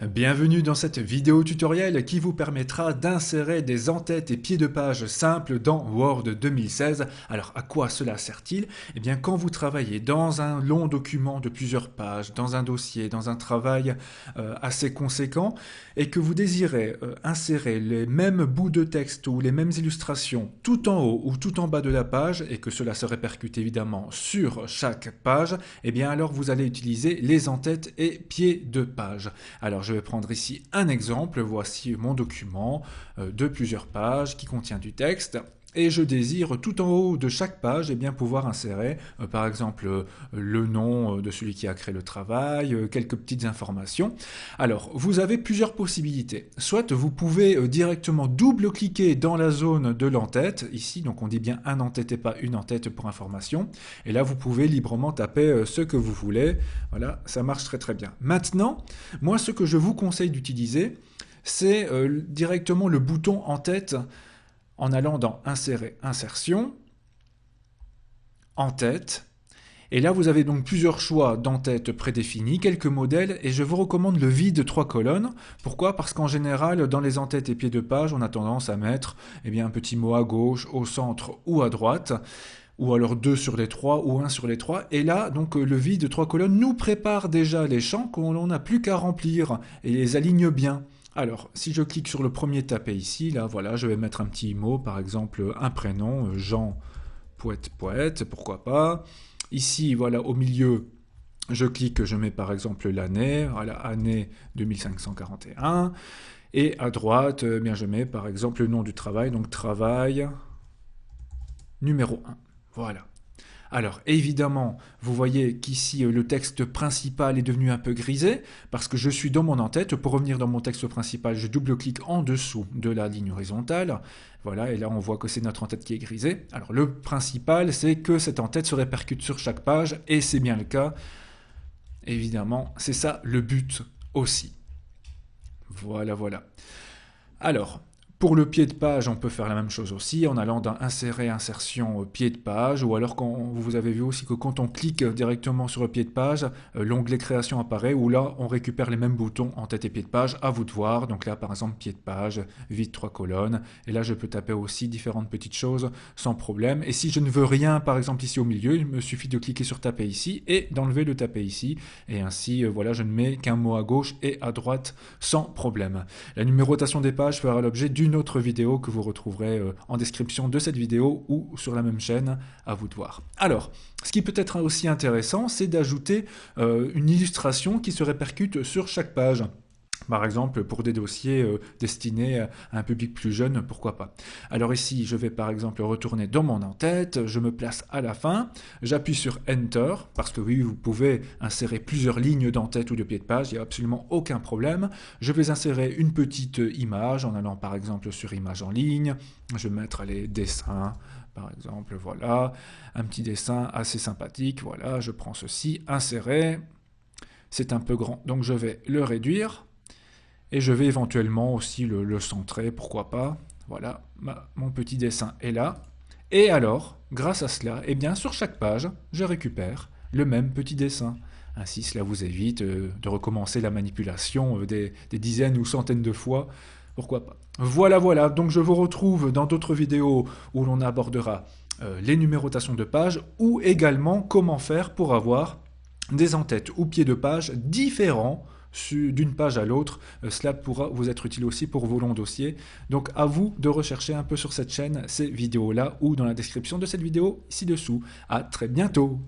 Bienvenue dans cette vidéo tutoriel qui vous permettra d'insérer des en-têtes et pieds de page simples dans Word 2016. Alors à quoi cela sert-il? Eh bien quand vous travaillez dans un long document de plusieurs pages, dans un dossier, dans un travail assez conséquent et que vous désirez insérer les mêmes bouts de texte ou les mêmes illustrations tout en haut ou tout en bas de la page et que cela se répercute évidemment sur chaque page, eh bien alors vous allez utiliser les en-têtes et pieds de page. Alors je vais prendre ici un exemple, voici mon document de plusieurs pages qui contient du texte. Et je désire tout en haut de chaque page pouvoir insérer par exemple le nom de celui qui a créé le travail, quelques petites informations. Alors vous avez plusieurs possibilités. Soit vous pouvez directement double-cliquer dans la zone de l'en-tête, ici donc on dit bien un en-tête et pas une en-tête pour information. Et là vous pouvez librement taper ce que vous voulez. Voilà, ça marche très très bien. Maintenant, moi ce que je vous conseille d'utiliser, c'est directement le bouton en-tête en allant dans Insérer, Insertion, En-tête. Et là, vous avez donc plusieurs choix d'en-tête prédéfinis, quelques modèles, et je vous recommande le vide 3 colonnes. Pourquoi? Parce qu'en général, dans les en-têtes et pieds de page, on a tendance à mettre un petit mot à gauche, au centre ou à droite, ou alors 2 sur les 3 ou 1 sur les 3. Et là, donc le vide 3 colonnes nous prépare déjà les champs qu'on n'a plus qu'à remplir et les aligne bien. Alors, si je clique sur le premier tapé ici, là, voilà, je vais mettre un petit mot, par exemple, un prénom, Jean, poète, pourquoi pas. Ici, voilà, au milieu, je clique, je mets par exemple l'année, voilà, année 2541. Et à droite, je mets par exemple le nom du travail, donc travail numéro 1. Voilà. Alors évidemment, vous voyez qu'ici le texte principal est devenu un peu grisé parce que je suis dans mon en-tête. Pour revenir dans mon texte principal, je double-clique en dessous de la ligne horizontale. Voilà, et là on voit que c'est notre en-tête qui est grisée. Alors le principal, c'est que cette en-tête se répercute sur chaque page et c'est bien le cas. Évidemment, c'est ça le but aussi. Voilà, voilà. Alors, pour le pied de page, on peut faire la même chose aussi en allant dans Insérer, Insertion, pied de page, ou alors quand vous avez vu aussi que quand on clique directement sur le pied de page, l'onglet Création apparaît, où là on récupère les mêmes boutons en tête et pied de page, à vous de voir. Donc là par exemple pied de page, vide 3 colonnes, et là je peux taper aussi différentes petites choses sans problème. Et si je ne veux rien par exemple ici au milieu, il me suffit de cliquer sur taper ici et d'enlever le taper ici, et ainsi voilà, je ne mets qu'un mot à gauche et à droite sans problème. La numérotation des pages fera l'objet d'une autre vidéo que vous retrouverez en description de cette vidéo ou sur la même chaîne, à vous de voir. Alors, ce qui peut être aussi intéressant, c'est d'ajouter une illustration qui se répercute sur chaque page. Par exemple, pour des dossiers destinés à un public plus jeune, pourquoi pas. Alors ici, je vais par exemple retourner dans mon en-tête, je me place à la fin, j'appuie sur Enter, parce que oui, vous pouvez insérer plusieurs lignes d'en-tête ou de pied de page, il n'y a absolument aucun problème. Je vais insérer une petite image en allant par exemple sur Images en ligne, je vais mettre les dessins, par exemple, voilà, un petit dessin assez sympathique, voilà, je prends ceci, insérer, c'est un peu grand, donc je vais le réduire. Et je vais éventuellement aussi le centrer, pourquoi pas. Voilà, mon petit dessin est là. Et alors, grâce à cela, sur chaque page, je récupère le même petit dessin. Ainsi, cela vous évite de recommencer la manipulation des dizaines ou centaines de fois. Pourquoi pas. Voilà, voilà. Donc je vous retrouve dans d'autres vidéos où l'on abordera les numérotations de pages ou également comment faire pour avoir des en-têtes ou pieds de page différents d'une page à l'autre. Cela pourra vous être utile aussi pour vos longs dossiers. Donc à vous de rechercher un peu sur cette chaîne ces vidéos-là ou dans la description de cette vidéo ci-dessous. À très bientôt.